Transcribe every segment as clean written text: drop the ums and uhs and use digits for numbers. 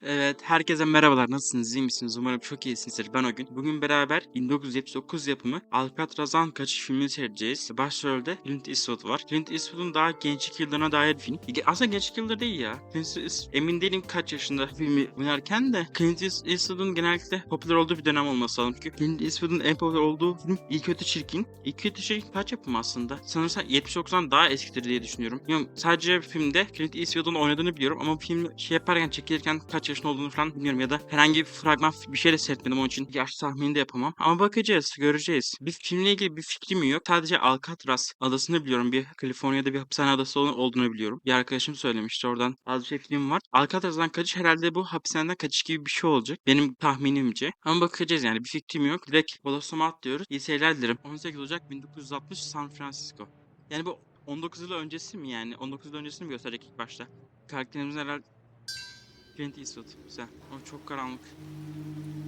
Evet, herkese merhabalar. Nasılsınız? İyi misiniz? Umarım çok iyisinizdir. Ben o gün. Bugün beraber 1979 yapımı Alcatraz'dan Kaçış filmini seyredeceğiz. Başrolde Clint Eastwood var. Clint Eastwood'un daha gençlik yıllarına dair bir film. Aslında gençlik yılları değil ya. Clint Eastwood, emin değilim kaç yaşında filmi oynarken de Clint Eastwood'un genellikle popüler olduğu bir dönem olması lazım. Çünkü Clint Eastwood'un en popüler olduğu film İyi Kötü Çirkin. İyi Kötü Çirkin kaç yapımı aslında? Sanırsam 79'dan daha eskidir diye düşünüyorum. Bilmiyorum, sadece filmde Clint Eastwood'un oynadığını biliyorum ama film yaparken çekilirken kaç yaşında olduğunu falan bilmiyorum ya da herhangi bir fragman bir şey de seyretmedim, onun için yaş tahmini de yapamam. Ama bakacağız, göreceğiz. Bir filmle ilgili bir fikrim yok. Sadece Alcatraz adasını biliyorum. Bir Kaliforniya'da bir hapishane adası olduğunu biliyorum. Bir arkadaşım söylemişti, oradan az bir şey film var. Alcatraz'dan kaçış herhalde bu hapishaneden kaçış gibi bir şey olacak. Benim tahminimce. Ama bakacağız yani, bir fikrim yok. Direkt bodoslama atlıyoruz. İyi seyirler dilerim. 18 Ocak 1960 San Francisco. Yani bu 19 yıl öncesi mi yani? 19 yıl öncesini mi gösterecek ilk başta? Karakterimizin herhalde Clint Eastwood. Güzel. Ama çok karanlık.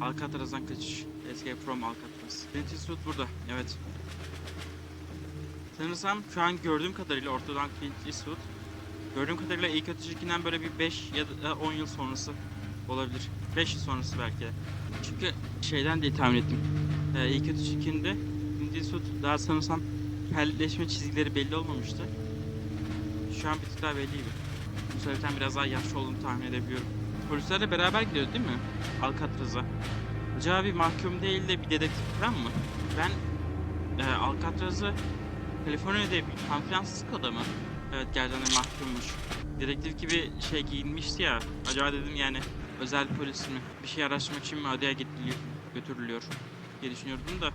Alcatraz'dan kaçış. Escape from Alcatraz. Clint Eastwood burada. Evet. Sanırsam şu an gördüğüm kadarıyla ortadan Clint Eastwood. Gördüğüm kadarıyla ilk ateşikinden böyle bir 5 ya da 10 yıl sonrası olabilir. 5 yıl sonrası belki de. Çünkü şeyden diye tahmin ettim. İlk ateşikinde Clint Eastwood daha sanırsam kelleşme çizgileri belli olmamıştı. Şu an bir tık daha belliydi. Bu sebepten biraz daha yaşlı olduğunu tahmin edebiliyorum. Polislerle beraber gidiyoruz değil mi? Alcatraz'a. Acaba bir mahkum değil de bir dedektif falan mı? Ben Alcatraz'ı Kaliforniya'da bir San Francisco'da mı? Evet, gerçekten mahkummuş. Dedektif gibi şey giyinmişti ya. Acaba dedim yani özel polis mi? Bir şey araştırmak için mi adaya götürülüyor diye düşünüyordum da.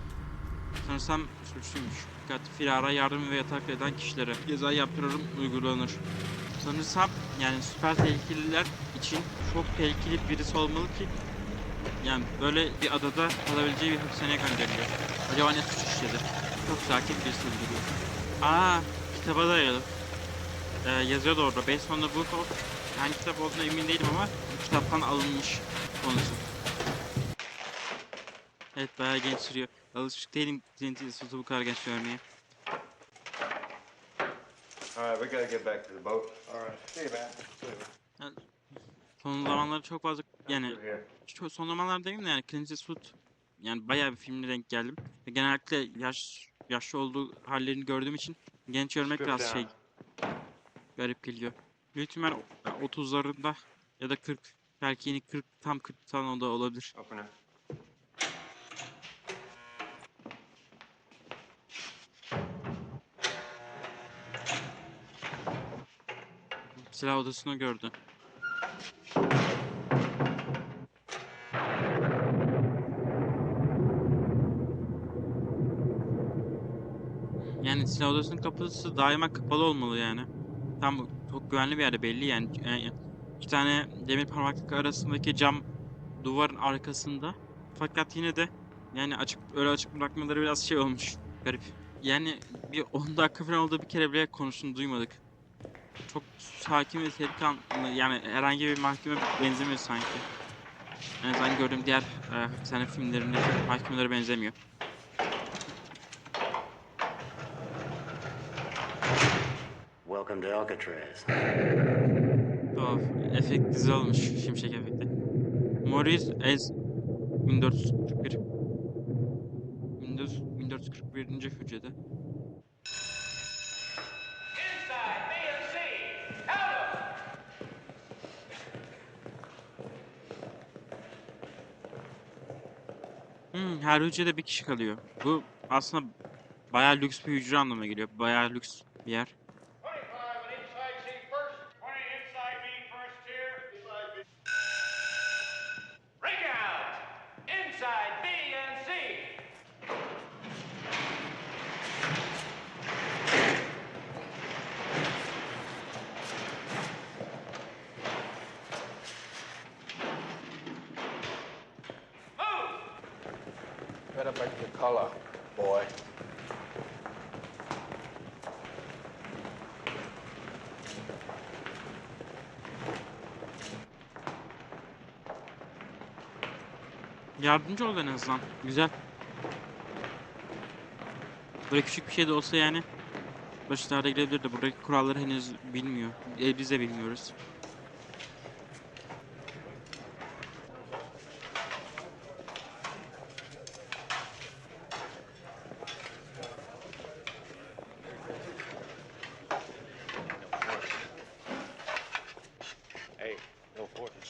Sanırsam suçluymuş. Dikkat, firara yardım ve yataklı eden kişilere ceza yaptırırım uygulanır. Sanırsam yani süper tehlikeliler için çok tehlikeli birisi olmalı ki yani böyle bir adada kalabileceği bir hapishaneye gönderiliyor. Acaba ne suç işledi? Çok sakin birisi duruyor. Aa, kitaba dayalı. Yazıyordu orada. Based on the book of... Hangi kitap olduğuna emin değilim ama bu kitaptan alınmış konusu. Evet, bayağı genç sürüyor. Alışık değilim Clint Eastwood'u bu kadar genç görmeye. All right, we gotta get back to the boat. All right. See you, man. See you. Yani son zamanlarda çok fazla Come yani through here. son zamanlarda değil de yani Clint Eastwood yani bayağı bir filmine denk geldim. Ve genellikle yaşlı olduğu hallerini gördüğüm için genç görmek Strip biraz down. garip geliyor. Büyük ihtimal 30'larında ya da 40, belki yeni 40, tam 40 falan o da olabilir. Open it. Silah odasını gördü. Yani silah odasının kapısı daima kapalı olmalı yani. Tam çok güvenli bir yerde belli yani. İki tane demir parmaklık arasındaki cam duvarın arkasında. Fakat yine de yani öyle açık bırakmaları biraz şey olmuş. Garip. Yani bir 10 dakika falan oldu, bir kere bile konuştuğunu duymadık. Çok sakin ve soğukkanlı, yani herhangi bir mahkeme benzemiyor sanki. En azından gördüğüm diğer hapishane filmlerindeki mahkemelere benzemiyor. Welcome to Alcatraz. Tuhaf. Efekt güzel olmuş. Şimşek efekti. Maurice Ez 1441. 1441. hücrede. Inside BNC. Out of. Her hücrede bir kişi kalıyor. Bu aslında bayağı lüks bir hücre anlamına geliyor. Bayağı lüks bir yer. 25 and inside C first. 20 inside B first here. Inside B. Ring out. Inside B and C. Move. Better make your color, boy. Yardımcı ol en azından. Güzel. Böyle küçük bir şey de olsa yani başlarda girebilir de buradaki kuralları henüz bilmiyor. Biz de bilmiyoruz.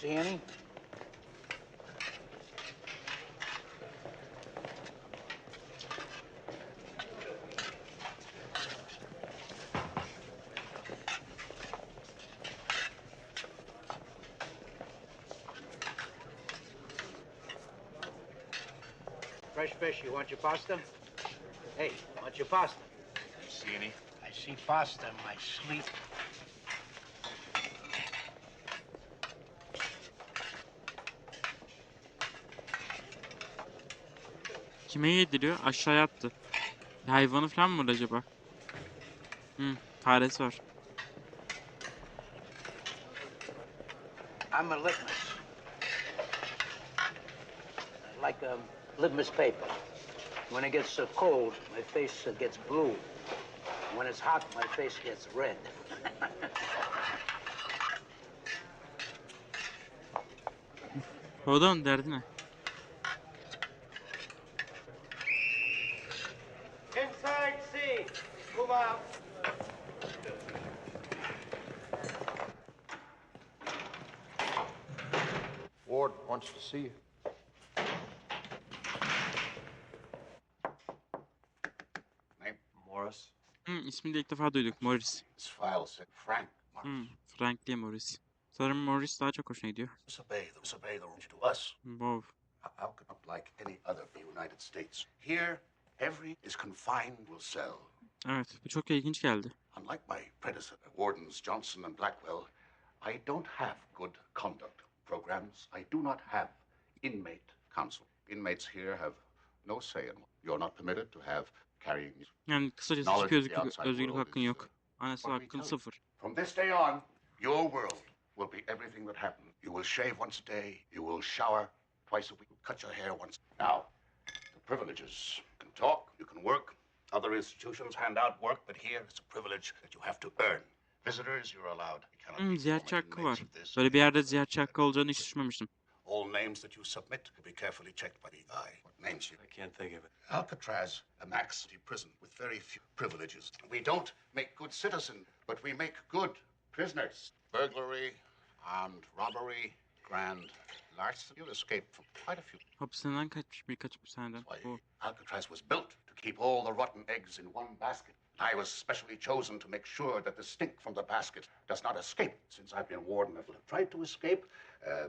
See any? Fresh fish. You want your pasta? Hey, want your pasta? See any? I see pasta in my sleep. Kime yediriyor? Aşağıya attı. Hayvanı falan mı var acaba? Faresi var. I'm a litmus. Like a litmus paper. When it gets cold, my face gets blue. When it's hot, my face gets red. O adamın derdi ne? Inside C. Move out. Ward wants to see you. Name? Morris. İsmini de ilk defa duyduk. Morris. This file said Frank Morris. Frank diye Morris. Sanırım Morris daha çok hoşuna gidiyor. Disobey the rules to us. Wow. How could not like any other United States? Here, every is confined will sell. Evet, bu çok ilginç geldi. Unlike my predecessor, Wardens Johnson and Blackwell, I don't have good conduct programs. I do not have inmate counsel. Inmates here have no say in. You're not permitted to have carrying. Yani kısacası Knowledge hiçbir of the outside özgürlük world hakkın is, yok. Anasal what we hakkın tell you. sıfır. From this day on, your world will be everything that happened. You will shave once a day. You will shower twice a week. Cut your hair once. Now, the privileges. You can talk. You can work. Other institutions hand out work, but here it's a privilege that you have to earn. Visitors, you're allowed. You cannot be Ziyaretçi former hakkı inmates var. of this. Böyle bir yerde ziyaretçi hakkı olacağını hiç düşünmemiştim. All names that you submit will be carefully checked by the eye. What names you? I can't think of it. Alcatraz, a max prison with very few privileges. We don't make good citizens, but we make good prisoners. Burglary, armed robbery, grand larceny. You'll escape from quite a few. Hapishaneden kaçmış birkaç hapishaneden. Why, Bu. Alcatraz was built to keep all the rotten eggs in one basket. I was specially chosen to make sure that the stink from the basket does not escape. Since I've been warden, I've tried to escape.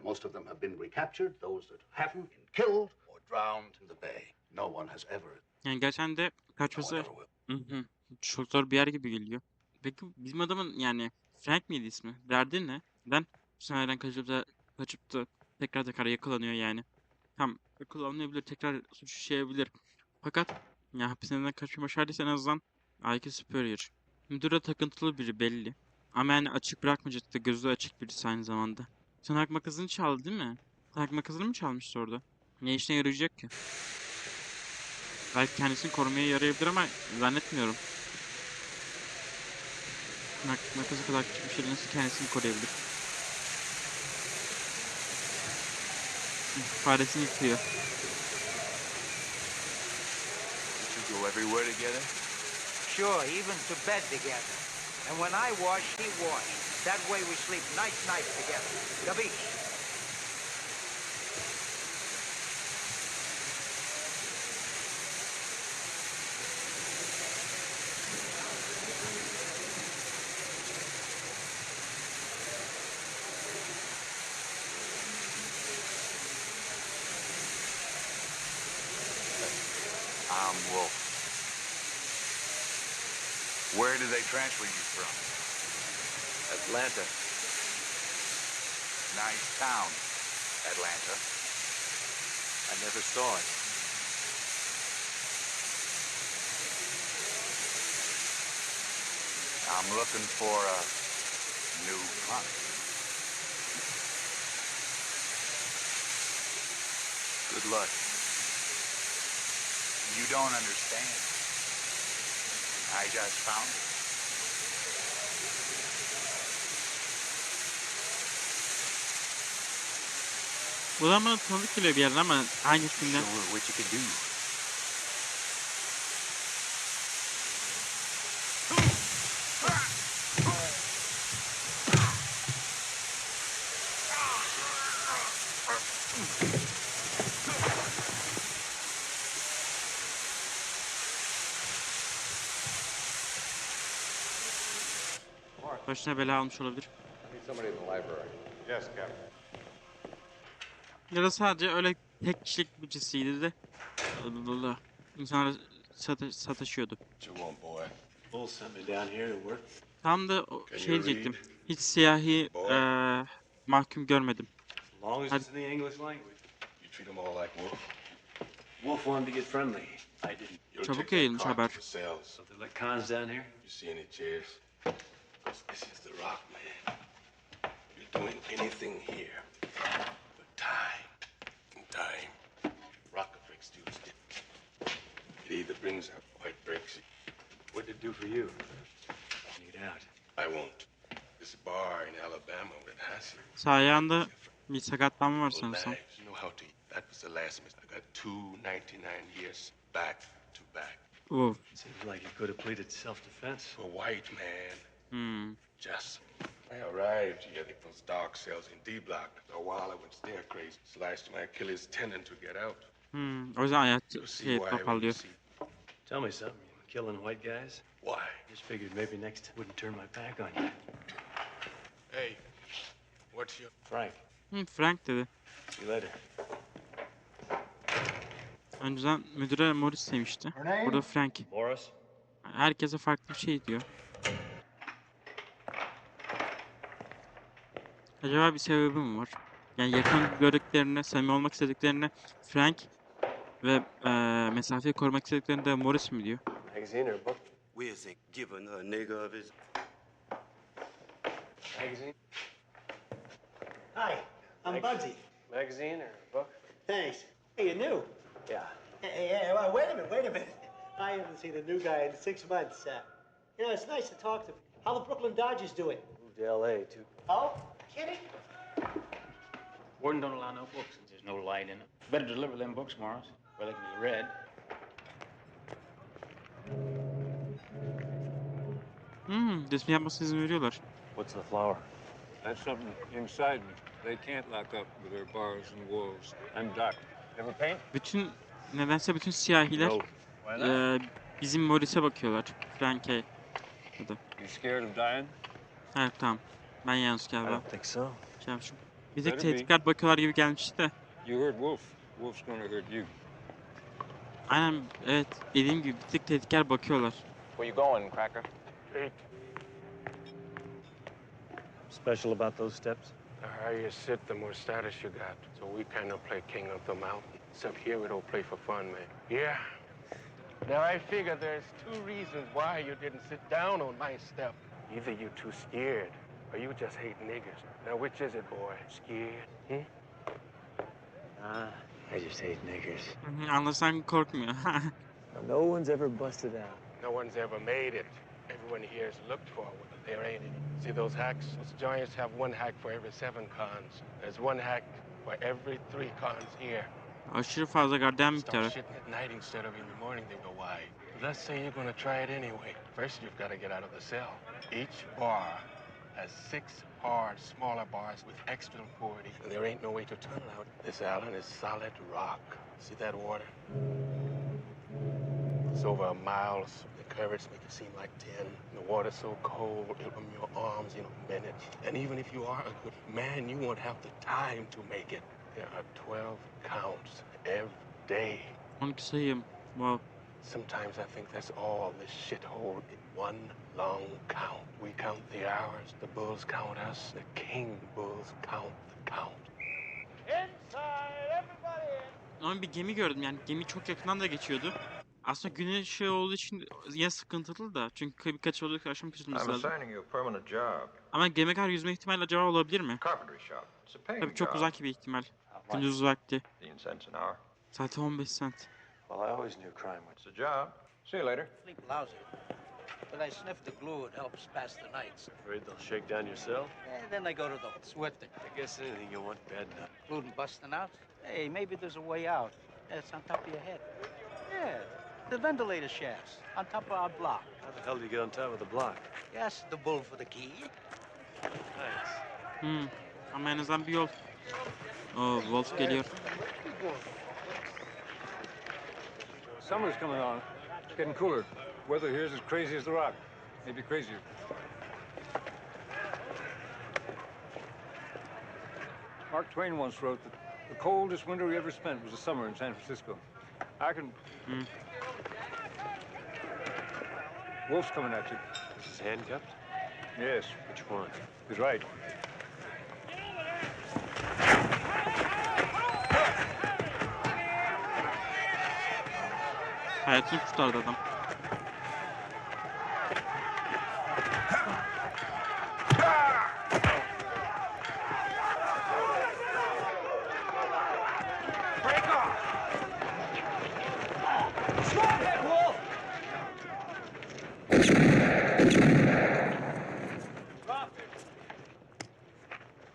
Most of them have been recaptured. Those that haven't been killed or drowned in the bay. No one has ever. Yani gerçekten de No one kaçması ever will. çok zor bir yer gibi geliyor. Peki bizim adamın yani Frank miydi ismi? Derdi ne? Neden hapishaneden kaçıp da tekrar yakalanıyor yani? Tam yakalanmayabilir, tekrar suç işleyebilir. Fakat ya hapishaneden kaçmayı başardıysa en azından IQ superior. Müdüre takıntılı biri belli. Ama yani açık bırakmayacaktı. Gözü açık birisi aynı zamanda. Tırnak makasını çaldı değil mi? Tırnak makasını mı çalmıştı orada? Ne işine yarayacak ki? Belki kendisini korumaya yarayabilir ama zannetmiyorum. Tırnak makası kadar küçük bir şey nasıl kendisini koruyabilir? Faresini yıkıyor. Did you go everywhere together? Sure, even to bed together. And when I wash, he washed. That way we sleep night together. Gabish? I'm Wolf. Where did they transfer you from? Atlanta. Nice town, Atlanta. I never saw it. I'm looking for a new front. Good luck. You don't understand. I just found it. Bu da bana tanıdık geliyor bir yerden ama hangisinden? Show her what you can do. Başına bela almış olabilir. I need somebody in the library. Yes, Captain. Ya da sadece öyle tek kişilik bütçesiydi de insanlar sataşıyordu. What you want, boy? Bull sent me down here to work. Tam da Can şey you diyecektim. read? Hiç siyahi mahkum görmedim. As long as Hadi. it's in the English language. You treat them all like wolf. Wolf wanted to get friendly. I didn't. You'll Çabuk take that yayılmış cart haber. to the cells. So they let cons down here? You see any chairs? 'Cause this is the rock, man. You're doing anything here for time. And time. Rock affects dudes different. It either brings out or it breaks you. What did it do for you? Get out. I won't. This bar in Alabama that has you. Sağ ayağında bir sakatlanma var Well, sanırsam. knives, you know how to eat. That was the last miss. I got 299 years back to back. Uf. Seems like you could have pleaded self-defense. For a white man, Hmm. just. I arrived here at those dark cells in D Block. So while I went stir crazy, sliced my Achilles tendon to get out. O yüzden ayak You'll see şey why when you topallıyor. see Tell me something. You killing white guys? why. Just figured maybe next time I wouldn't turn my back on you. Hey, what's your... Frank, Frank dedi. see you later. Önceden müdüre Morris demişti. Burada Frank. Morris? Herkese farklı bir şey diyor. Acaba bir sebebi mi var? Yani yakın gördüklerine, samimi olmak istediklerine Frank ve mesafeyi korumak istediklerine de Morris mi diyor? Magazine or a book? We isn't giving a nigga of his. Magazine? Hi, I'm Bugsy. Magazine or a book? Thanks. Hey, you're new. Yeah. Hey, well, wait a minute. I haven't seen a new guy in 6 months. You know, it's nice to talk to. How the Brooklyn Dodgers doing? Moved to L.A. too. Oh, kidding? Warden don't allow no books since there's no light in them. Better deliver them books, Morris, where they can be read. Resmi yapmasına izin veriyorlar. What's the flower? That's something inside me. They can't lock up with their bars and wolves. I'm Doc. Ever paint? Nedense bütün siyahiler No. Why not? bizim Morris'e bakıyorlar. Frank'e. Ya da. You scared of dying? Evet tamam. Ben yanlış I galiba. don't think so. Şey yapmışım. Bir tek Better be. tehditler bakıyorlar gibi gelmişti de. You heard Wolf. Wolf's gonna hurt you. Aynen evet dediğim gibi bir tek tehditler bakıyorlar. Where you going, Cracker? Special about those steps? The higher you sit, the more status you got. So we kind of play king of the mountain. Except here we don't play for fun, man. Yeah. Now I figure there's 2 reasons why you didn't sit down on my step. Either you're too scared, or you just hate niggers. Now which is it, boy? Scared? I just hate niggers. Anlasan korkmuyor. No one's ever busted out. No one's ever made it. Everyone here has looked forward. There ain't any. See those hacks? Those giants have 1 hack for every 7 cons. There's 1 hack for every 3 cons here. Aşırı fazla gardiyan Start miktarı. shitting at night instead of in the morning, they go, why? But let's say you're gonna try it anyway. First, you've got to get out of the cell. Each bar has 6 hard, smaller bars with extra pority, and there ain't no way to turn out. This island is solid rock. See that water? It's over a mile. The currents make it seem like 10. The water's so cold, it'll warm your arms in a minute. And even if you are a good man, you won't have the time to make it. There are 12 counts every day. 12 sayım. Wow. Sometimes I think that's all this shithole in one long count. We count the hours, the bulls count us, the king bulls count the count. Inside, everybody in. Ama bir gemi gördüm yani gemi çok yakından da geçiyordu. Aslında güneş ışığı olduğu için yine sıkıntılı da. Çünkü birkaç yolculuk akşam küçülmesi lazım. assigning you a permanent job. Ama gemi kadar yüzme ihtimali acaba olabilir mi? Carpentry shop. It's a paying Tabii çok job. uzak bir ihtimal. Gündüz vakti. 15 cents an hour. Saati 15 cent. Well, I always knew crime was. It's a job. See you later. Sleep lousy. But I sniff the glue, it helps pass the nights. Afraid they'll shake down your cell? Then I go to the Swifting, I guess anything you want bad enough. including busting out. Hey, maybe there's a way out. It's on top of your head. Yeah, the ventilator shafts on top of our block. How the hell do you get on top of the block? Yes, the bull for the key. Thanks. Ama en azından bir yol Oo, Wolf geliyor. Summer's coming on. It's getting cooler. Weather here's as crazy as the rock. Maybe crazier. Mark Twain once wrote that the coldest winter we ever spent was a summer in San Francisco. I can... Wolf's coming at you. Is his handcuffed? Yes. Which one? He's right. Hayatını kurtardı adam.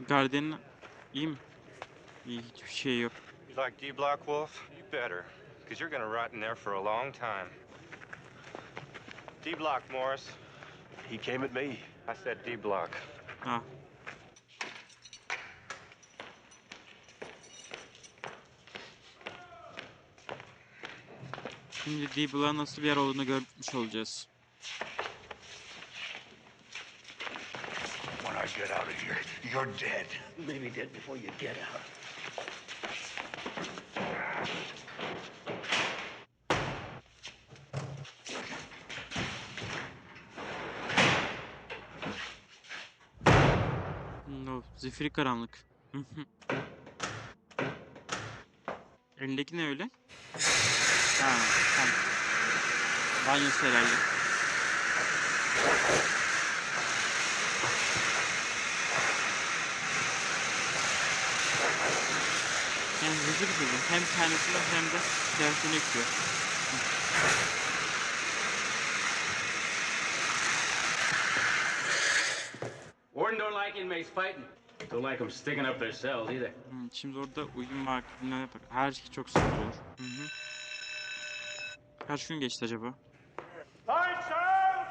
Guardian iyi mi? İyi, hiçbir şey yok. You like D-Block, Wolf? You better, because you're gonna rot in there for a long time. D-Block, Morris. He came at me. I said D-Block. Ah. Şimdi D-Block'ın nasıl bir yer olduğunu görmüş olacağız. When I get out of here, you're dead. Maybe dead before you get out. No, zifiri karanlık. Elindeki ne öyle? Ha, tamam. Banyosu herhalde. Yani hızlı bitirdim. Hem kendisini hem de kıyafetini yıkıyor. Warden don't like inmates fighting. Don't like them sticking up their cells either. Şimdi orada uyum var, bilmem ne yapar. Her şey çok sıkıntı olur. Kaç gün geçti acaba? Lights out!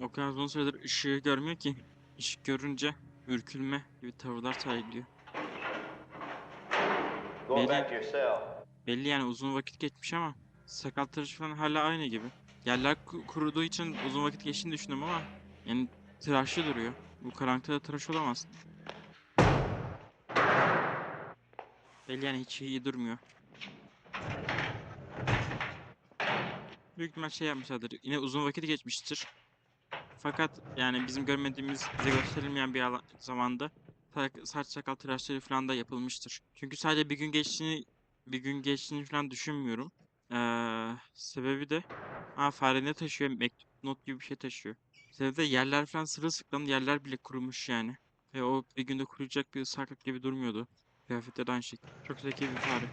O kadar uzun süredir ışığı görmüyor ki. Işık görünce ürkülme gibi tavırlar sergiliyor. Belli yani uzun vakit geçmiş ama sakal tıraşı falan hala aynı gibi. Yerler kuruduğu için uzun vakit geçtiğini düşündüm ama yani tıraşlı duruyor. Bu karanlıkta tıraş olamaz. Belli yani hiç iyi durmuyor. Büyük ihtimal şey yapmışlardır. Yine uzun vakit geçmiştir. Fakat yani bizim görmediğimiz, bize gösterilmeyen bir zamanda saç sakal tıraşları falan da yapılmıştır. Çünkü sadece bir gün geçtiğini falan düşünmüyorum. Sebebi de fare ne taşıyor? Mektup, not gibi bir şey taşıyor. Sebebi de yerler falan sırılsıklam, yerler bile kurumuş yani. Ve o bir günde kuruyacak bir ıslaklık gibi durmuyordu. Kıyafetler de aynı şekilde. Çok zeki bir fare.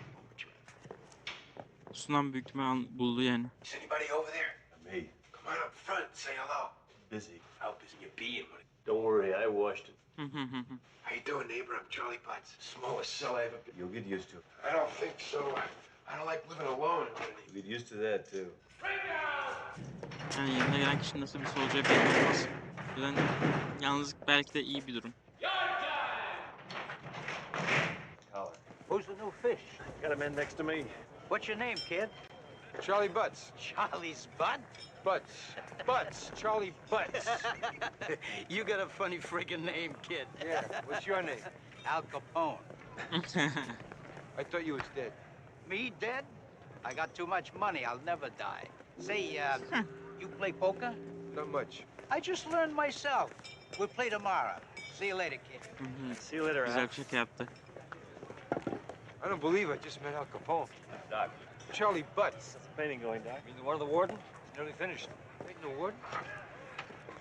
Sunan büyük ihtimal buldu yani. Is anybody over there? Me. Come on up front and say hello. Busy. How busy you being, buddy? Don't worry, I washed it. How you doing, neighbor? I'm Charlie Butts. Smallest cell I ever been. You'll get used to it. I don't think so. I don't like living alone. You'll get used to that, too. Yani yanına gelen kişinin nasıl bir olacağı belli olmaz. O yüzden yalnızlık belki de iyi bir durum. Collar. Who's the new fish? Got a man next to me. What's your name, kid? Charlie Butts. Charlie's butt? Butts. Butts. Charlie Butts. You got a funny friggin' name, kid. Yeah. What's your name? Al Capone. I thought you was dead. Me dead? I got too much money. I'll never die. Say, you play poker? Not much. I just learned myself. We'll play tomorrow. See you later, kid. See you later, Güzel bir şaka yaptı. I don't believe I just met Al Capone. Doc. Charlie Butts. How's the painting going, Doc? You mean the one of the warden? It's nearly finished. Ain't no warden.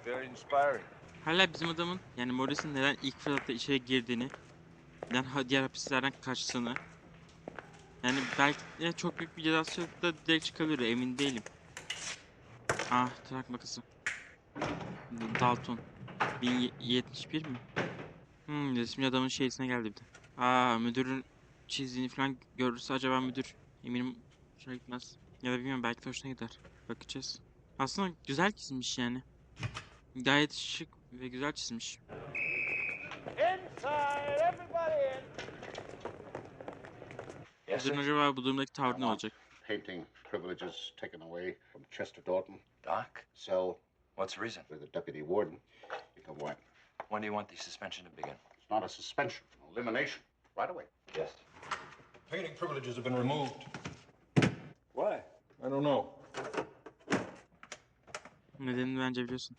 Very inspiring. Hala bizim adamın yani Morris'in neden ilk fırsatta içeri girdiğini, neden diğer hapislerden kaçtığını, yani belki de çok büyük bir cezası yok da direkt çıkabilir, emin değilim. Tırnak makası. Dalton. 1071 mi? Resimli adamın şeysine geldi bir de. Müdürün çizdiğini falan görürse acaba müdür eminim hoşuna gitmez. Ya da bilmiyorum belki de hoşuna gider. Bakacağız. Aslında güzel çizmiş yani. Gayet şık ve güzel çizmiş. Inside, everybody! Yes, Müdürün sir? acaba bu durumdaki tavrı ne olacak? Painting privileges taken away from Chester Dorton. Doc? Cell What's the reason? with the deputy warden. Become when? When do you want the suspension to begin? It's not a suspension, elimination. Right away. Yes. Painting privileges have been removed. Why? I don't know. Nedenini bence biliyorsun.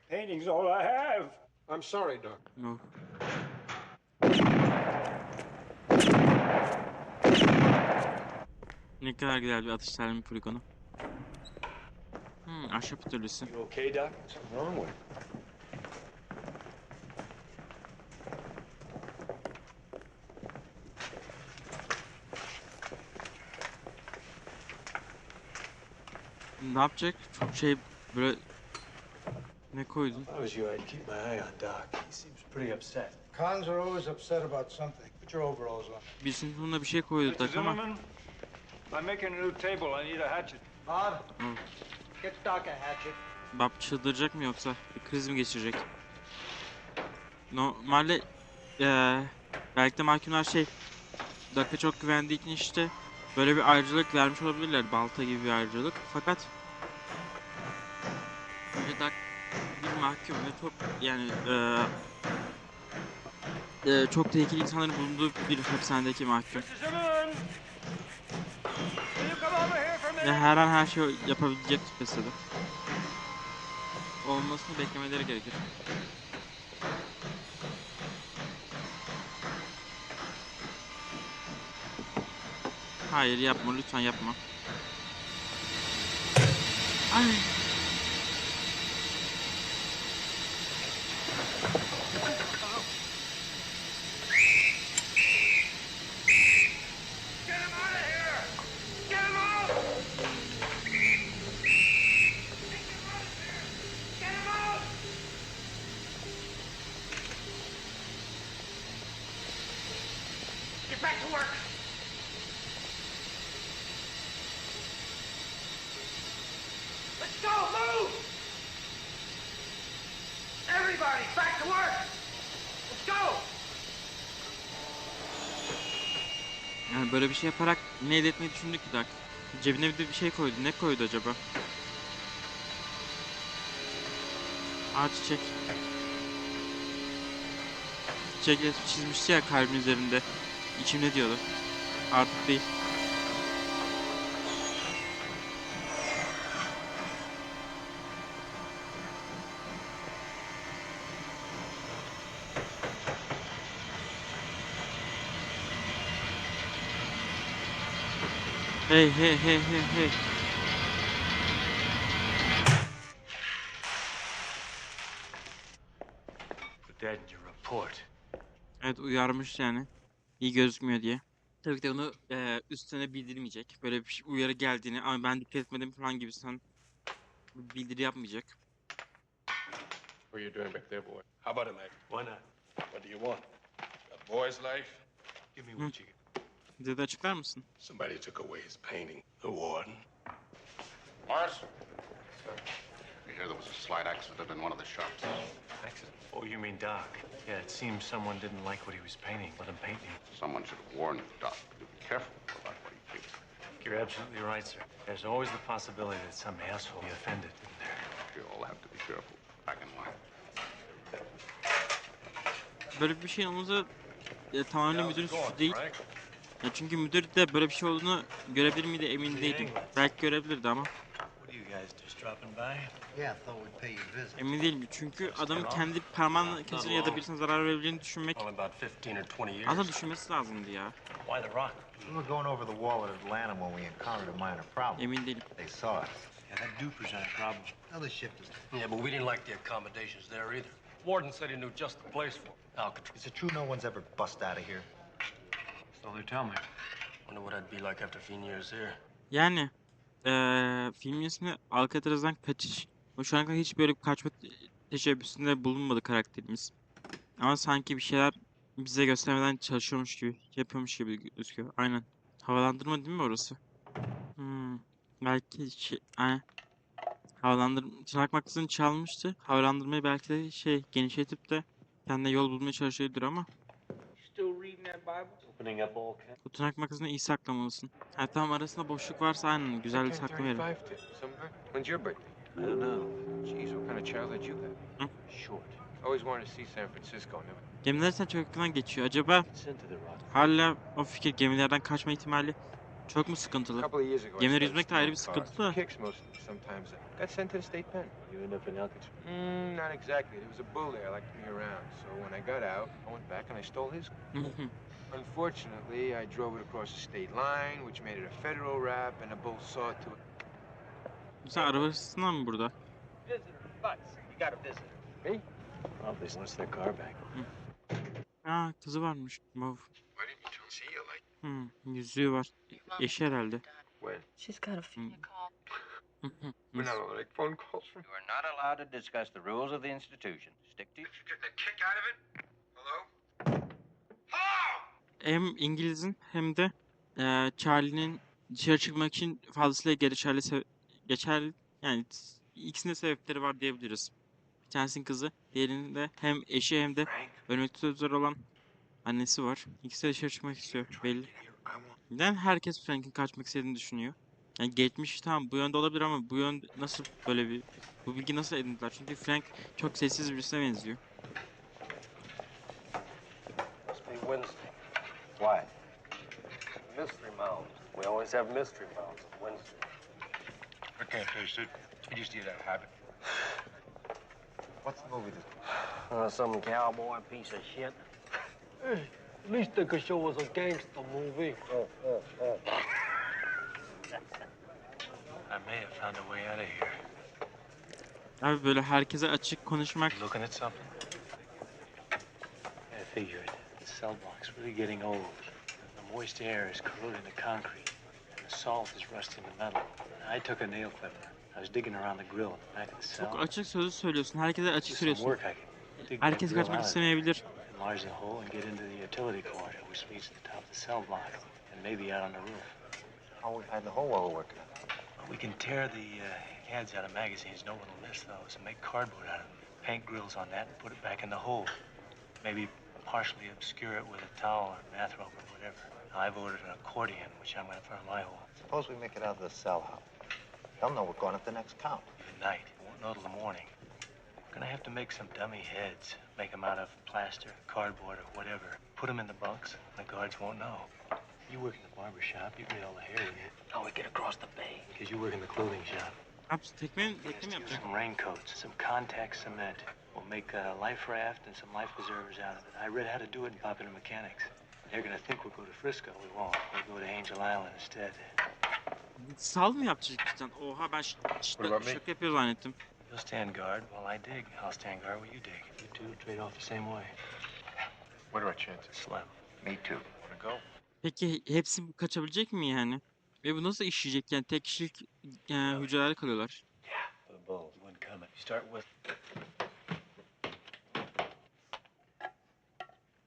Painting's all I have. I'm sorry, Doc. No. Ne kadar güzel bir atış terimi poligonu. Ahşap atölyesi. You okay, Doc? Something wrong with you? Ne yapacak? Çok şey böyle... Ne koydun? If I was you, I'd keep my eye on Doc. He seems pretty upset. Cons are always upset about something. Put your overalls on. Birisinin sonuna bir şey koydu Mr. tak ama... Zimmerman, I'm making a new table. I need a hatchet. Bob, Oh. get Doc a hatchet. Bab çıldıracak mı yoksa? Bir kriz mi geçirecek? Normalde... belki de mahkumlar şey... Dak'a çok güvendiği için işte... Böyle bir ayrıcalık vermiş olabilirler. Balta gibi bir ayrıcalık. Fakat... Önce Dak bir mahkum ve çok yani çok tehlikeli insanların bulunduğu bir hapishanedeki mahkum. Ve her an her şey yapabilecek kapasitede. Olmasını beklemeleri gerekir. Hayır yapma, lütfen yapma. Ay. Get back to work. Let's go, move! Everybody, back to work! Let's go! Yani böyle bir şey yaparak ne elde etmeyi düşündü ki Dak? Cebine bir de bir şey koydu. Ne koydu acaba? Çiçek. Çiçek çizmişti ya kalbin üzerinde. İçimde diyordu. Artık değil. Hey hey hey hey hey. Put that in your report. Evet uyarmış yani. İyi gözükmüyor diye. Tabii ki de onu üstüne bildirmeyecek. Böyle bir uyarı geldiğini ama ben dikkat etmedim falan gibisinden bildiri yapmayacak. What are you doing back there, boy? How about it, Mac? Why not? What do you want? A boy's life? Give me what you got. Bize de açıklar mısın? Somebody took away his painting. The warden. Morris? You hear there was a slight accident in one of the shops. Accident? Oh, you mean Doc? Yeah, it seems someone didn't like what he was painting. Let him paint him. Someone should have warned Doc to be careful about what he paints. You're absolutely right, sir. There's always the possibility that some asshole will be offended, isn't there? You all have to be careful. Back in line. Böyle bir şey olmasa tamamen müdürün suçu değil. Ya çünkü müdür de böyle bir şey olduğunu görebilir miydi emin değilim. Belki görebilirdi ama. What are you guys just dropping by? Yeah, I thought we'd pay you a visit. Emin değilim çünkü adamın kendi parmağını kesin ya da birisine zarar verebileceğini düşünmek Only about 15 or 20 years. aslında düşünmesi lazımdı ya. Why the rock? We were going over the wall at Atlanta when we encountered a minor problem. Emin değilim. They saw us. Yeah, that do present a problem. Other shifters. Yeah, but we didn't like the accommodations there either. Warden said he knew just the place for it. Alcatraz. Is it true no one's ever bust out of here? So they tell me. Wonder what I'd be like after 15 years here. Yani filmin ismi Alcatraz'dan kaçış. O şu ana kadar hiç böyle bir kaçma teşebbüsünde bulunmadı karakterimiz. Ama sanki bir şeyler bize göstermeden çalışıyormuş gibi, yapıyormuş gibi gözüküyor. Aynen. Havalandırma değil mi orası? Belki şey, aynen. Tırnak makasını çalmıştı. Havalandırmayı belki de genişletip de kendine yol bulmaya çalışıyordur ama. Still reading that Opening up all caps. Bu tırnak makasını iyi saklamalısın. Ha tamam, arasında boşluk varsa aynen güzel bir saklı verin. When's your birthday? I don't know. Jeez, what kind of childhood you got? Short. Always wanted to see San Francisco. Never. Gemiler sen çok yakından geçiyor. Acaba Sent to the rock. hala o fikir gemilerden kaçma ihtimali çok mu sıkıntılı? Gemileri yüzmek de ayrı bir sıkıntı da. Kicks most sometimes. Got sent to the state pen. You end up in Alcatraz. Not exactly. There was a bull there I liked to be around. So when I got out, I went back and I stole his. Unfortunately, I drove it across the state line, which made it a federal rap, and the bull saw it to it. Sen arabasından mı burada? Visitor, Butts. You got a visitor. Me? Obviously wants their car back. Aa, kızı varmış. Wow. Why didn't you tell me? See you like. Yüzüğü var. Eşi herhalde. When? She's got a phone call. We're not allowed to make phone calls from. You are not allowed to discuss the rules of the institution. Stick to If you get the kick out of it. Hello? Hem İngiliz'in hem de Charlie'nin dışarı çıkmak için fazlasıyla geçerli yani ikisinde sebepleri var diyebiliriz. Bir tanesinin kızı, diğerinin de hem eşi hem de ölmekte üzere olan annesi var. İkisi de dışarı çıkmak istiyor belli. Neden herkes Frank'in kaçmak istediğini düşünüyor? Yani geçmiş tamam bu yönde olabilir ama bu yön nasıl böyle bu bilgi nasıl edindiler? Çünkü Frank çok sessiz birisine benziyor. Must be Wednesday. Why? Mystery mound. We always have mystery mounds on Wednesday. I can't taste it. You just eat a habit. What's the movie this? some cowboy piece of shit. Hey, at least they could show us a gangster movie. I may have found a way out of here. Abi böyle herkese açık konuşmak. Looking at something? I figured the cell block's really getting old. The moist air is corroding the concrete, and the salt is rusting the metal. I took a nail clipper. I was digging around the grill in the back of the cell. Çok açık sözü söylüyorsun. Herkese açık söylüyorsun. Work I can dig that Herkes grill kaçmak out, istemeyebilir. enlarge the hole and get into the utility corridor, which leads to the top of the cell block, and maybe out on the roof. How we hide the hole while we're working on it? Well, we can tear the heads out of magazines. No one will miss those, and make cardboard out of them. Paint grills on that and put it back in the hole. Maybe partially obscure it with a towel or bathrobe or whatever. I've ordered an accordion, which I'm going to put on my hole. Suppose we make it out of the cell house. They'll know we're going at the next count. Even night. Won't know till the morning. We're going to have to make some dummy heads. Make them out of plaster, cardboard, or whatever. Put them in the bunks. The guards won't know. You work in the barber shop. You get all the hair with you. How we get across the bay? Because you work in the clothing shop. Tekme mi yapacak? Some raincoats, some contact cement. We'll make a life raft and some life preservers out of it. I read how to do it in Popular Mechanics. They're going to think we'll go to Frisco. We won't. We'll go to Angel Island instead. Sal mı yapacak cidden? Oha ben şaka yapıyor zannettim. You'll stand guard while I dig. I'll stand guard while you dig. You two trade off the same way. What are our chances? Slim. Me too. Want to go? Peki hepsi kaçabilecek mi yani? Ve bu nasıl işleyecek yani tek kişilik hücreler kalıyorlar. For the bulls, one coming. You start with.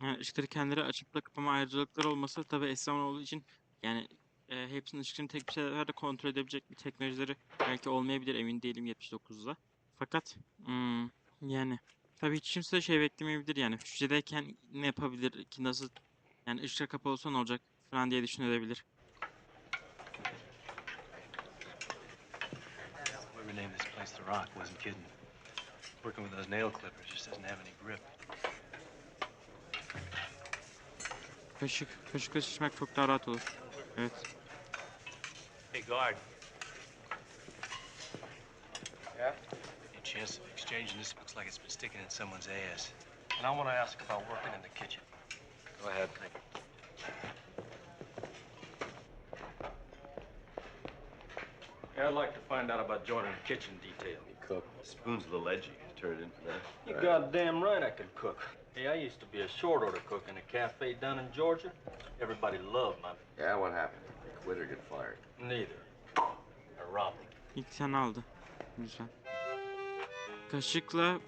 Yani ışıkları kendileri açıp da kapama ayrıcalıkları olması tabi esnafın olduğu için yani hepsinin ışıklarını tek bir seferde kontrol edebilecek bir teknolojileri belki olmayabilir, emin değilim 79'da. Fakat yani tabii hiç kimse şey beklemeyebilir yani hücredeyken ne yapabilir ki, nasıl yani ışıklar kapalı olsa ne olacak falan diye düşünülebilir. Whoever named this place the Rock wasn't kidding. Working with those nail clippers just doesn't have any grip. Kaşıkla şişmek çok daha rahat olur. Evet. Hey, guard. Yeah? Any chance of exchanging this? Looks like it's been sticking in someone's ass. And I want to ask about working in the kitchen. Go ahead. Yeah, I'd like to find out about joining the kitchen detail. You cook. Spoon's a little edgy. Turn it into that. You're goddamn right I can cook. Hey, I used to be a short order cook in a cafe down in Georgia. Everybody loved my... Yeah, what happened? You quit or get fired? Neither. I robbed him. İlk sen aldı. Güzel. Kaşıkla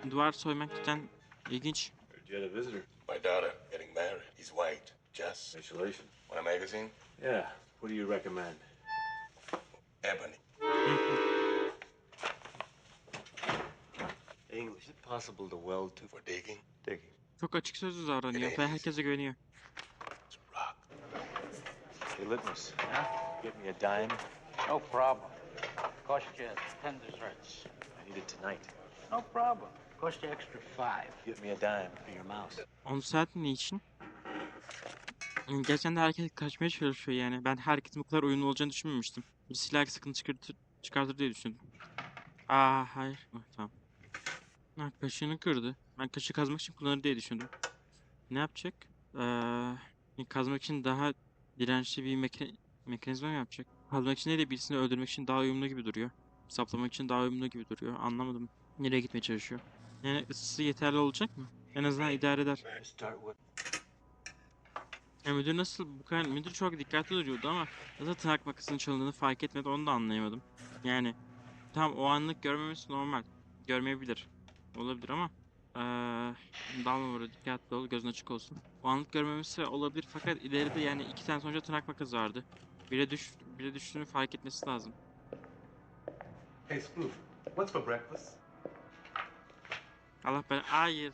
duvar soymak cidden ilginç. Heard you had a visitor. My daughter getting married. He's white. Jess. Congratulations. Want a magazine? Yeah. What do you recommend? Ebony. English. Is it possible to weld to... For digging? Digging. Çok açık sözlü davranıyor ve herkese güveniyor. Hey, Litmus. Huh? Get me a dime. No problem. Cost you 10 desserts. I need it tonight. No problem. Cost you extra 5. Get me a dime for your mouse. 10 saat ne için? Gerçekten de herkes kaçmaya çalışıyor yani. Ben herkesin bu kadar uyumlu olacağını düşünmemiştim. Bir silah sıkıntı çıkartır diye düşündüm. Aa hayır. Tamam. Ha, kaşığını kırdı. Ben kaşığı kazmak için kullanır diye düşündüm. Ne yapacak? Kazmak için daha dirençli bir mekanizma mı yapacak? Kazmak için değil de birisini öldürmek için daha uyumlu gibi duruyor. Saplamak için daha uyumlu gibi duruyor. Anlamadım. Nereye gitmeye çalışıyor? Yani ısısı yeterli olacak mı? En azından idare eder. Ya müdür nasıl bu kadar... Müdür çok dikkatli duruyordu ama nasıl tırnak makasının çalındığını fark etmedi, onu da anlayamadım. Yani tam o anlık görmemesi normal. Görmeyebilir. Olabilir ama dalma burada, dikkatli ol, gözün açık olsun. O anlık görmemesi olabilir fakat ileride yani 2 tane sonuçta tırnak makası vardı. Bire düştüğünü fark etmesi lazım. Hey, Spoof, what's for breakfast? Allah ben... Hayır.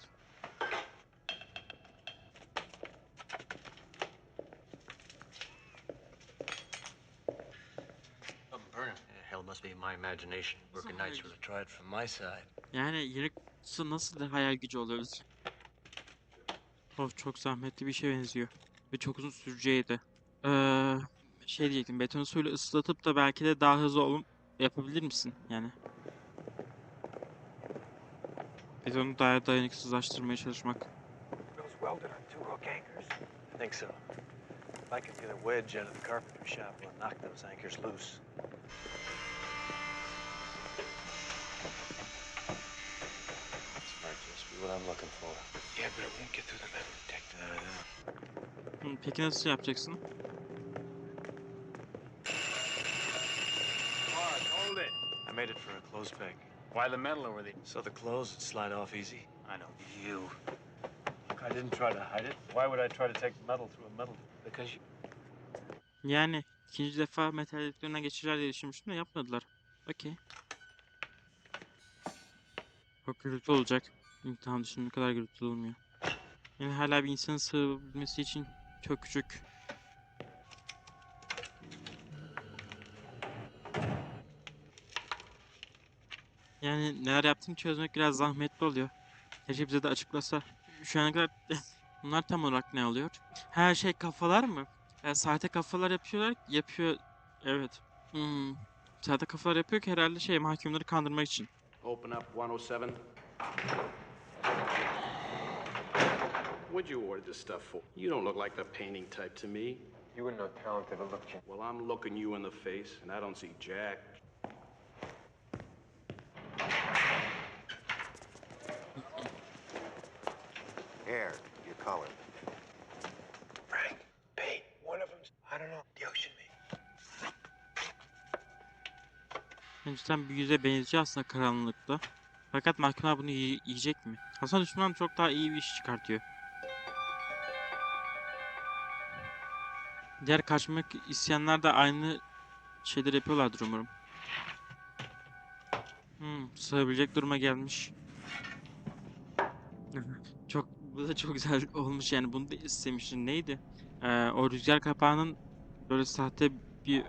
I'm burning. Hell must be my imagination. Working nights really tried from my side. Yani yarısı nasıl da hayal gücü olabilir? Of, çok zahmetli bir şeye benziyor. Ve çok uzun süreceği de. Şey diyecektim, betonu suyla ıslatıp da belki de daha hızlı yapabilir misin yani? Betonu daha dayanıksızlaştırmaya çalışmak. Those welded on 2 hook anchors? I think so. If I could get a wedge out of the carpenter shop, we'll knock those anchors loose. This might just be what I'm looking for. Yeah, but it won't get through the metal detector. Peki nasıl yapacaksın? Hold it. I made it for a clothes peg. Why the metal over there? So the clothes would slide off easy. I know. You. Look, I didn't try to hide it. Why would I try to take metal through a metal? Because you... Yani ikinci defa metal dedektöründen geçirirler diye düşünmüştüm de yapmadılar. Okey. Çok gürültü olacak. İmtihan dışında ne kadar gürültü olmuyor. Yani hala bir insanın sığabilmesi için çok küçük. Yani neler yaptığını çözmek biraz zahmetli oluyor. Keşke bize de açıklasa. Şu ana kadar bunlar tam olarak ne oluyor? Her şey kafalar mı? Sahte kafalar yapıyor. Evet. Sahte kafalar yapıyor ki herhalde mahkumları kandırmak için. Open up 107. What'd you order this stuff for? You don't look like the painting type to me. You wouldn't know talent if it looked you. Well, I'm looking you in the face, and I don't see Jack. Here, your color. Frank, Pete, one of them's, I don't know, the ocean me. Cidden bir yüze benziyor aslında karanlıkta. Fakat mahkumlar bunu yiyecek mi? Hasan Düşman çok daha iyi bir iş çıkartıyor. Diğer kaçmak isteyenler de aynı şeyler yapıyorlardır umarım. Sığabilecek duruma gelmiş. Bu da çok güzel olmuş yani, bunu da istemiştim. Neydi? O rüzgar kapağının böyle sahte bir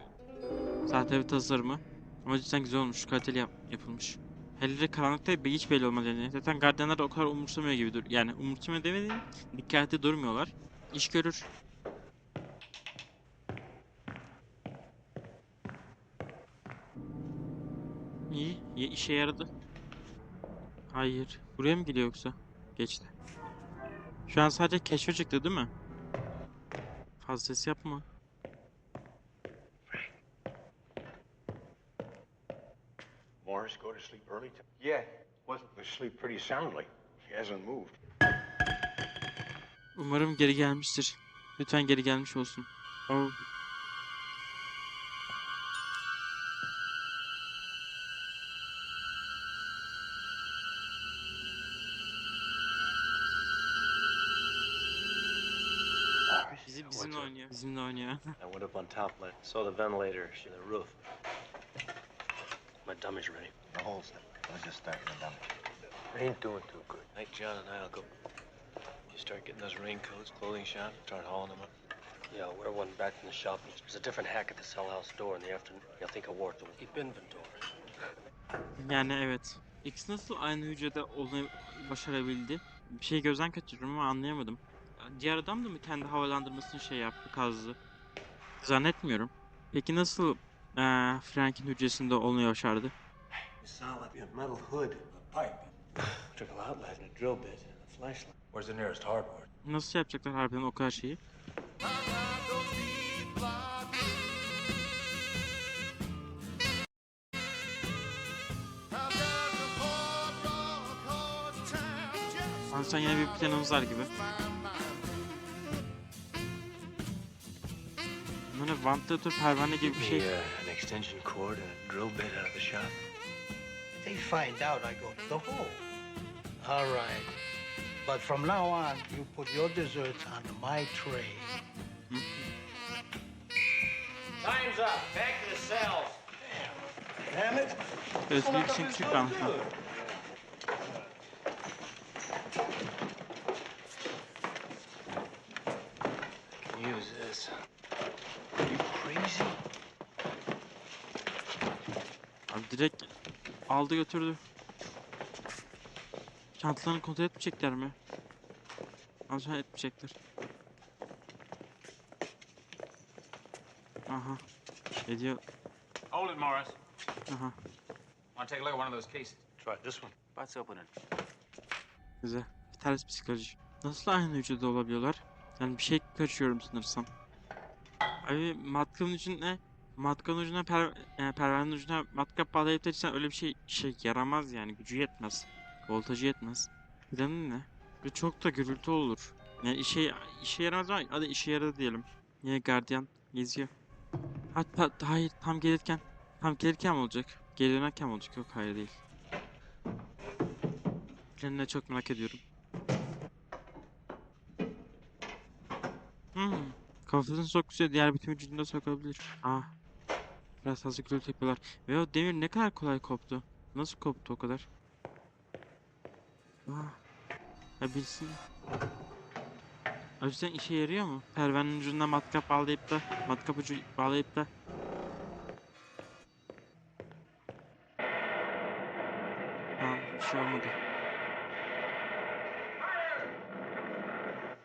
tasarımı. Ama cidden güzel olmuş, kaliteli yapılmış. Hele de karanlıkta hiç belli olmaz yani. Zaten gardiyanlar da o kadar umursamıyor gibi dur. Yani umursamıyor demediğim, dikkatli durmuyorlar. İş görür. İyi, işe yaradı. Hayır, buraya mı gidiyor yoksa? Geçti. Şu an sadece keşfe çıktı değil mi? Fazla ses yapma. Morris go to sleep early? Yeah, wasn't to sleep pretty soundly. He hasn't moved. Umarım geri gelmiştir. Lütfen geri gelmiş olsun. Oh. Bizimle oynuyor. I went up on top, saw the ventilator in the roof. My dummy's ready. The hole's there. I was just starting the dummy. Ain't doing too good. Night, John and I'll go. You start getting those raincoats, clothing shop, start hauling them up. Yeah, wear one back in the shop. There's a different hack at the cell house door in the afternoon. You'll think I wore it to keep inventory. Yani evet. İkisi nasıl aynı hücrede olmayı başarabildi? Bir şey gözden kaçırıyorum ama anlayamadım. Diğer adam da mı kendi havalandırmasını şey yaptı, kazdı? Zannetmiyorum. Peki nasıl Frank'in hücresinde olmayı başardı? You sound like a metal hood, a pipe, trickle outlet, and a drill bit, and a flashlight. Where's the nearest hardware? Nasıl yapacaklar harbiden o kadar şeyi? Sen yine bir planımız var gibi. Böyle vantilatör pervane gibi bir şey. An extension cord and a drill bit out of the shop. They find out I go to the hole. All right. But from now on, you put your desserts on my tray. Time's up. Back to the cells. Damn it. Özgür için küçük bir anlatma. Use this. Are you crazy? Abi direkt aldı götürdü. Çantalarını kontrol etmeyecekler mi? Anlaşılan etmeyecekler. Aha. Ediyor. Hold it, Morris. Aha. Want to take a look at one of those cases? Try this one. But's opening. Güzel. Bir ters psikoloji. Nasıl aynı hücrede olabiliyorlar? Yani bir şey kaçıyorum sanırsam. Abi matkapın ucuna pervanenin ucuna matkap bağlayıp da öyle bir şey yaramaz yani, gücü yetmez. Voltajı yetmez. Planın ne? Ve çok da gürültü olur. Yani işe yaramaz ama hadi işe yaradı diyelim. Yine gardiyan geziyor. Hatta hayır, tam gelirken mi olacak? Geri dönerken mi olacak? Yok, hayır değil. Planını çok merak ediyorum. Kafasını soksa diğer bütün vücudunda sokabilir. Biraz fazla gürültü yapıyorlar. Ve o demir ne kadar kolay koptu. Nasıl koptu o kadar? Ya bilsin. O yüzden işe yarıyor mu? Pervanenin ucuna matkap ucu bağlayıp da tamam, bir şey olmadı.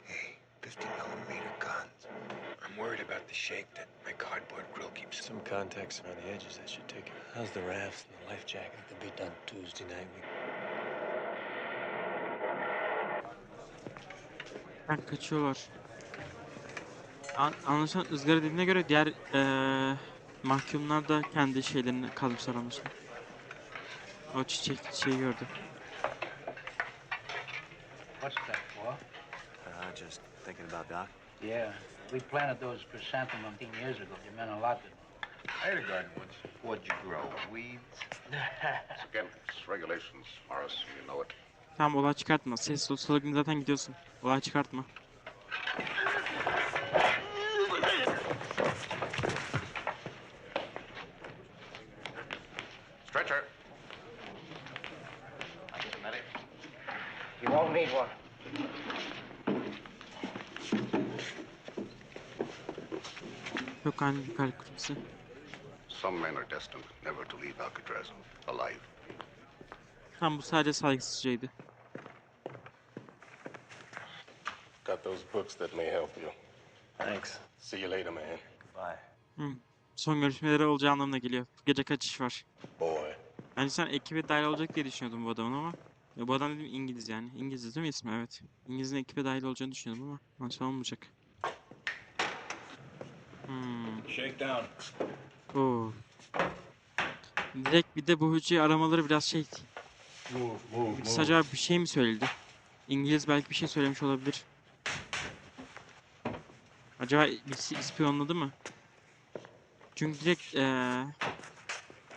Hey, 50mm guns. I'm worried about the shape that my cardboard grill keeps. Some contacts around the edges, that should take it. How's the rafts and the life jacket? It could be done Tuesday night. Kaçıyorlar. Anlaşılan ızgara dediğine göre diğer mahkumlar da kendi şeylerini kazmışlar anlaşılan. O çiçeği gördü. What's that for? Just thinking about Doc. Yeah, we planted those chrysanthemums 15 years ago. They meant a lot to me. I had a garden once. What'd you grow? Weeds? It's against regulations, Morris. You know it. Tamam, olay çıkartma. Ses soluk zaten gidiyorsun. Olay çıkartma. Stretcher. You won't need one. Yok, hangi kalp krizi? Some men are destined never to leave Alcatraz alive. Tam bu sadece saygısızcaydı. Got those books that may help you. Thanks. See you later, man. Bye. Son görüşmeleri olacağı anlamına geliyor. Bu gece kaçış var. Boy. Yani sen ekibe dahil olacak diye düşünüyordum bu adamın ama. Ya bu adam dedim İngiliz yani. İngiliz değil mi ismi? Evet. İngiliz'in ekibe dahil olacağını düşünüyordum ama anlaşılan olmayacak. Shake down. Oo. Direkt bir de bu hücreyi aramaları biraz şey. Birisi acaba bir şey mi söyledi? İngiliz belki bir şey söylemiş olabilir. Acaba birisi ispiyonladı mı? Çünkü direkt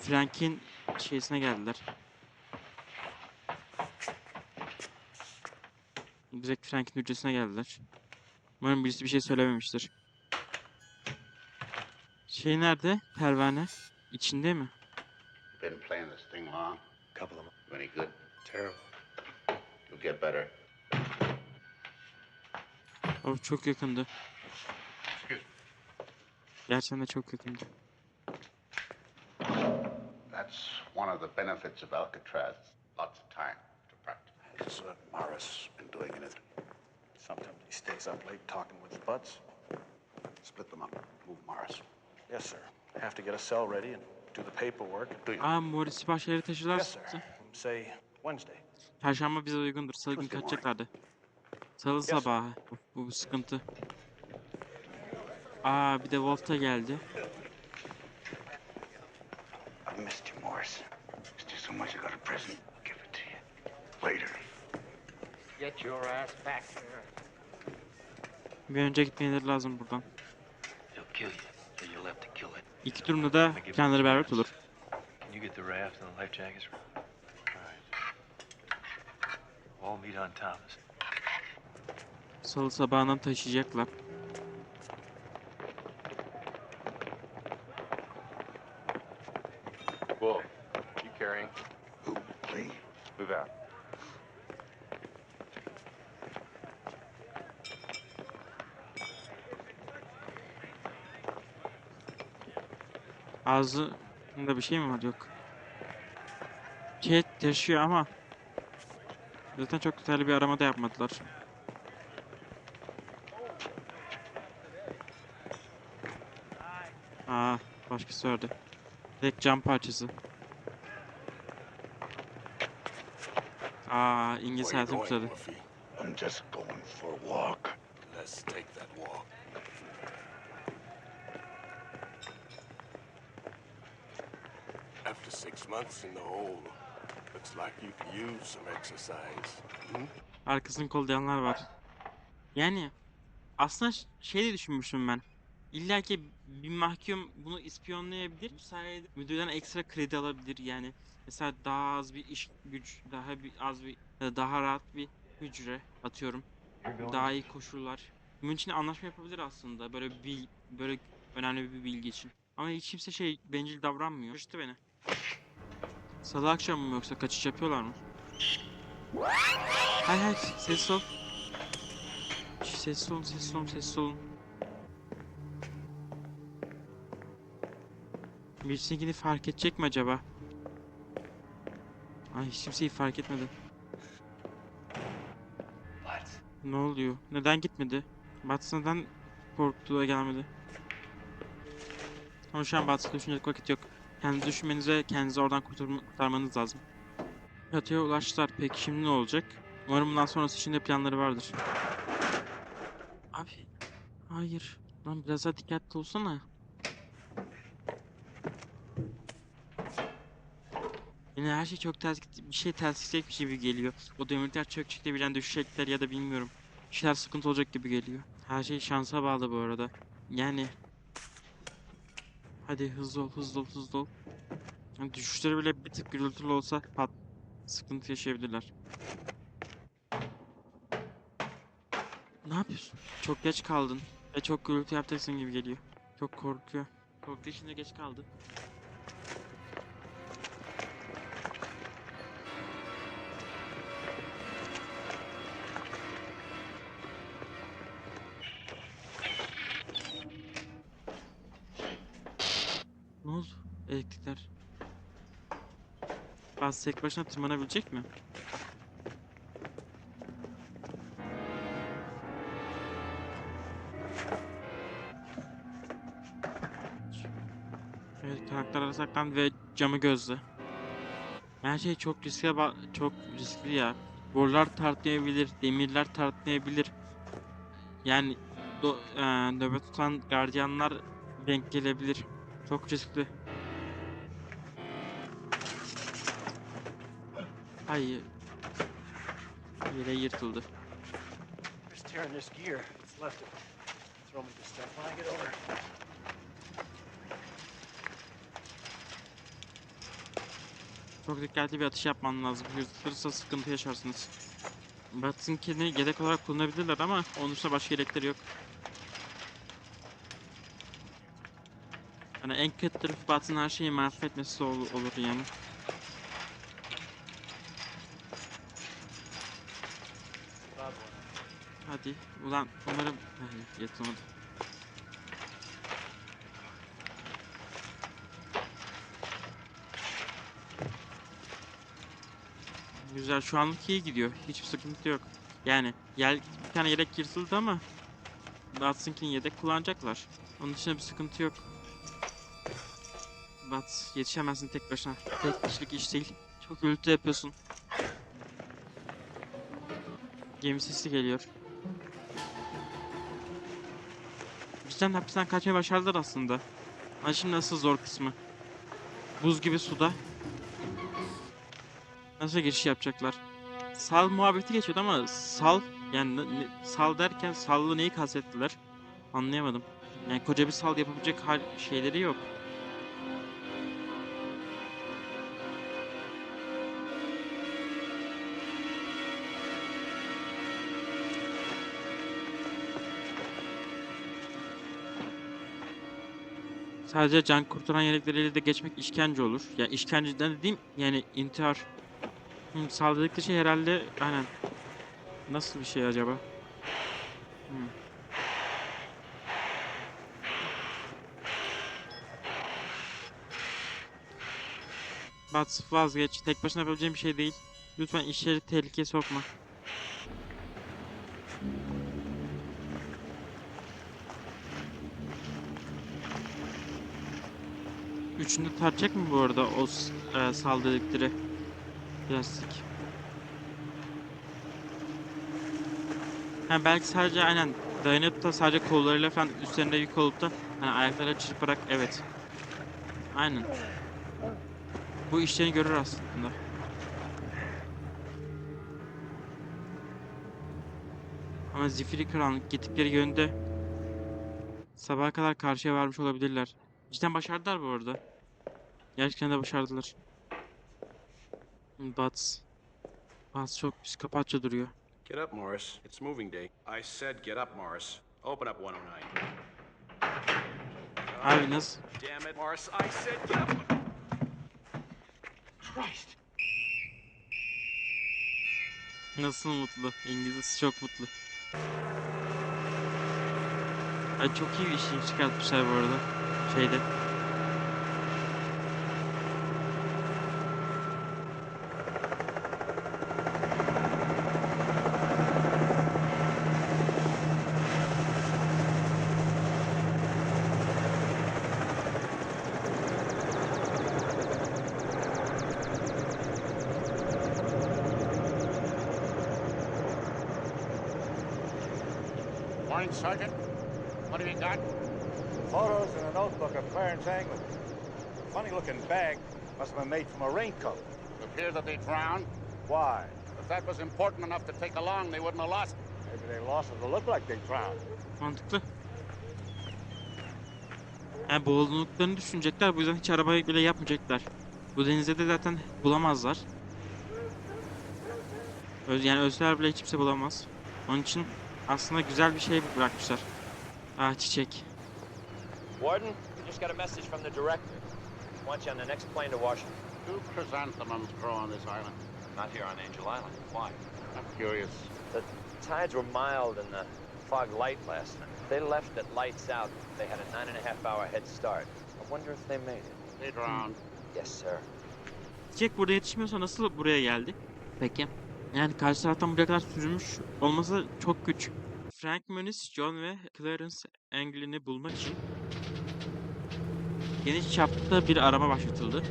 Frank'in şeysine geldiler. Direkt Frank'in hücresine geldiler. Umarım birisi bir şey söylememiştir. Şey nerede? Pervane. İçinde mi? Been playing this thing long? Couple of them. Any good? Terrible. You'll get better. Oh, çok yakındı. Excuse me. Gerçekten de çok yakındı. That's one of the benefits of Alcatraz. Lots of time to practice. Has Morris been doing anything? Sometimes he stays up late talking with the butts. Split them up. Move Morris. Yes, sir. Have to get a cell ready and do the paperwork. Do you? Morris'i başka yere taşıdılar. Yes, sir. Say Wednesday. Perşembe bize uygundur. Salı günü kaçacaklardı. Salı sabahı. Of, bu bir sıkıntı. Bir de Wolf da geldi. I've missed you, Morris. Missed you so much I got a present. I'll give it to you. Later. Get your ass back there. Bir önce gitmeleri lazım buradan. He'll kill you, so you'll have to kill it. İki durumda da kendileri berbat olur. Can you get the raft and the life jackets? All right. All meet on Thomas. Salı sabahından taşıyacaklar. Wolf, you carrying? Who? Lee? Move out. Ağzında bir şey mi var? Yok. Kate taşıyor ama zaten çok detaylı bir arama da yapmadılar. Başkası ördü. Direkt cam parçası. İngiliz hayatım güzeldi. I'm just going for a walk. Let's take that walk. After 6 months in the hole, looks like you could use some exercise. Arkasını kollayanlar var. Yani aslında şey de düşünmüştüm ben. İlla ki bir mahkum bunu ispiyonlayabilir. Bu sayede müdürden ekstra kredi alabilir yani. Mesela daha az bir iş güç, daha rahat bir hücre atıyorum. Daha iyi koşullar. Bunun için anlaşma yapabilir aslında böyle önemli bir bilgi için. Ama hiç kimse bencil davranmıyor. Şaşırttı beni. Salı akşamı mı yoksa kaçış yapıyorlar mı? Hay sessiz ol. Sessiz olun. Birisini fark edecek mi acaba? Hiç kimseyi fark etmedi. Ne oluyor? Neden gitmedi? Batsın'dan korktuğu gelmedi. Ama şu an Batsın'da düşünecek vakit yok. Kendinizi düşünmeniz ve kendinizi oradan kurtarmanız lazım. Çatıya ulaştılar. Peki şimdi ne olacak? Umarım bundan sonrası için de planları vardır. Abi. Hayır. Lan biraz daha dikkatli olsana. Yine her şey çok ters gitti. Bir şey ters gidecekmiş gibi geliyor. O demirler çökecek de birden düşecekler ya da bilmiyorum. Bir şeyler sıkıntı olacak gibi geliyor. Her şey şansa bağlı bu arada. Yani. Hadi hızlı ol. Yani düşüşleri bile bir tık gürültülü olsa sıkıntı yaşayabilirler. Ne yapıyorsun? Çok geç kaldın. Ve çok gürültü yapacaksın gibi geliyor. Çok korkuyor. Korktuğu için de geç kaldı. Ne oldu? Elektrikler. Bas tek başına tırmanabilecek mi? Evet, karakterlere saklan ve camı gözle. Her şey çok riskli ya. Borular tartmayabilir, demirler tartmayabilir. Yani nöbet tutan gardiyanlar denk gelebilir. Çok riskli. Hayır. Yere yırtıldı. Just tearing this gear. It's left it. Throw me this stuff when I get over. Çok dikkatli bir atış yapman lazım. Yırtılırsa sıkıntı yaşarsınız. Bats'ınkini yedek olarak kullanabilirler ama onun dışında başka yedekleri yok. Yani en kötü tarafı Bats'ın her şeyi mahvetmesi olur yani. Hadi ulan umarım yatılmadı. Güzel, şu anlık iyi gidiyor. Hiçbir sıkıntı yok. Yani bir tane yedek yırtıldı ama Watson'kini yedek kullanacaklar. Onun dışında bir sıkıntı yok. Bat, yetişemezsin tek başına. Tek kişilik iş değil. Çok gürültü yapıyorsun. Gemi sesi geliyor. Cidden hapisten kaçmayı başardılar aslında. Ama şimdi nasıl zor kısmı. Buz gibi suda. Nasıl geçiş yapacaklar? Sal muhabbeti geçiyordu ama sal yani sal derken sallı neyi kastettiler? Anlayamadım. Yani koca bir sal yapabilecek şeyleri yok. Sadece can kurtaran yelekleriyle de geçmek işkence olur. Ya yani işkenceden dediğim yani intihar. Saldırdıkları şey herhalde aynen. Nasıl bir şey acaba? Bats, vazgeç. Tek başına yapabileceğim bir şey değil. Lütfen işleri tehlikeye sokma. Üçünü tartacak mı bu arada o saldırdıkları plastik? Ha, belki sadece aynen dayanıp da sadece kollarıyla falan üstlerinde yük olup da hani ayaklarıyla çırparak evet. Aynen. Bu işlerini görür aslında. Ama zifiri karanlık gittikleri yönde sabaha kadar karşıya varmış olabilirler. Cidden başardılar bu arada. Gerçekten de başardılar. Bats çok psikopatça duruyor. Get up, Morris. It's moving day. I said get up, Morris. Open up 109. Abi nasıl? Damn it, Morris. I said get up. Christ. Nasıl mutlu? İngilizcesi çok mutlu. Ay çok iyi bir işini çıkartmışlar bu arada. Şeyde. Morning, Sergeant. What have you got? Photos and a notebook of Clarence Anglin. Funny-looking bag. Must have been made from a raincoat. It appears that they drowned. Why? If that was important enough to take along, they wouldn't have lost it. Maybe they lost it to look like they drowned. Mantıklı. Yani boğulduklarını düşünecekler. Bu yüzden hiç araba bile yapmayacaklar. Bu denizde de zaten bulamazlar. Yani ölseler bile hiç kimse bulamaz. Onun için aslında güzel bir şey bırakmışlar. Ah, çiçek. Warden, we just got a message from the director. Want you on the next plane to Washington. Do chrysanthemums grow on this island? Not here on Angel Island. Why? I'm curious. The tides were mild and the fog light last night. They left at lights out. They had a 9.5-hour head start. I wonder if they made it. They drowned. Yes, sir. Çiçek burada yetişmiyorsa nasıl buraya geldi? Peki. Yani karşı taraftan buraya kadar sürülmüş olması çok güç. Frank Muniz, John ve Clarence Anglin'i bulmak için geniş çapta bir arama başlatıldı.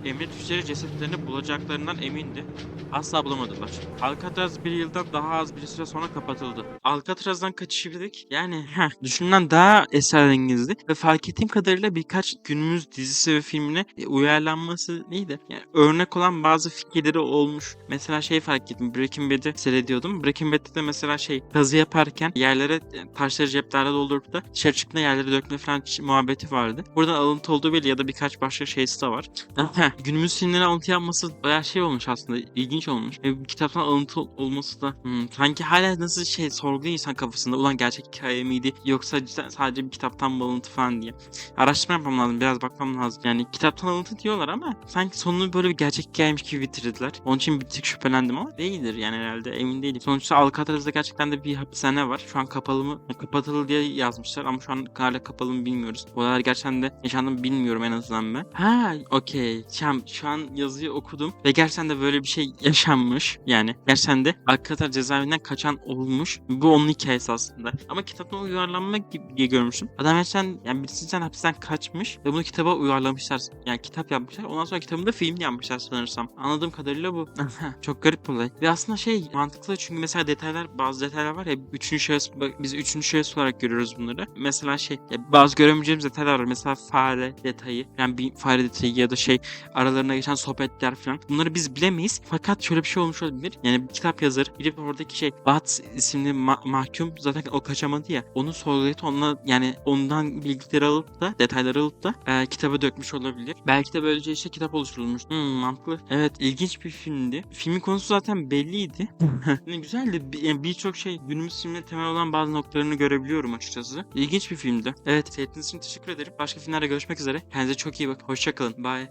Emniyet güçleri cesetlerini bulacaklarından emindi. Asla bulamadılar. Alcatraz bir yıldan daha az bir süre sonra kapatıldı. Alcatraz'dan kaçışırdık. Yani düşünülen daha esrarengizdi ve fark ettiğim kadarıyla birkaç günümüz dizisi ve filmine uyarlanması neydi? Yani örnek olan bazı fikirleri olmuş. Mesela şey fark ettim. Breaking Bad'i seyrediyordum. Breaking Bad'de de mesela kazı yaparken yerlere taşları ceplerle doldurup da dışarı çıktığında yerlere dökme falan muhabbeti vardı. Buradan alıntı olduğu belli ya da birkaç başka şeysi de var. Günümüz filmlerine alıntı yapması bayağı şey olmuş aslında. İlginç olmuş. Kitaptan alıntı olması da sanki hala nasıl sorguluyor insan kafasında. Ulan gerçek hikaye miydi? Yoksa sadece bir kitaptan mı alıntı falan diye. Araştırma yapmam lazım. Biraz bakmam lazım. Yani kitaptan alıntı diyorlar ama sanki sonunu böyle bir gerçek hikayeymiş gibi bitirdiler. Onun için bir tık şüphelendim ama değildir yani herhalde. Emin değilim. Sonuçta Alcatraz'da gerçekten de bir hapishane var. Şu an kapalı mı? Kapatılı diye yazmışlar ama şu an hala kapalı mı bilmiyoruz. Olaylar gerçekten de yaşandı mı bilmiyorum en azından ben. Okey. şu an yazıyı okudum ve gerçekten de böyle bir şey yaşanmış. Yani gerçekten de Alcatraz cezaevinden kaçan olmuş. Bu onun hikayesi aslında. Ama kitaptan uyarlanma gibi diye görmüşüm. Adam gerçekten yani birisinden hapisten kaçmış ve bunu kitaba uyarlamışlar. Yani kitap yapmışlar. Ondan sonra kitabını da film yapmışlar sanırsam. Anladığım kadarıyla bu. Çok garip bir olay. Ve aslında mantıklı çünkü mesela bazı detaylar var ya biz üçüncü şahıs olarak görüyoruz bunları. Mesela bazı göremeyeceğimiz detaylar var. Mesela fare detayı. Yani bir fare detayı ya da aralarına geçen sohbetler falan. Bunları biz bilemeyiz. Fakat şöyle bir şey olmuş olabilir. Yani bir kitap yazarı gidip oradaki Watts isimli mahkum zaten o kaçamadı ya. Onu sorgulayıp ondan bilgileri alıp da detayları alıp da kitaba dökmüş olabilir. Belki de böylece kitap oluşturulmuş. Mantıklı. Evet, ilginç bir filmdi. Filmin konusu zaten belliydi. Güzeldi. Birçok günümüz filmine temel olan bazı noktalarını görebiliyorum açıkçası. İlginç bir filmdi. Evet, seyrettiğiniz için teşekkür ederim. Başka filmlerde görüşmek üzere. Kendinize çok iyi bakın. Hoşçakalın. Bye.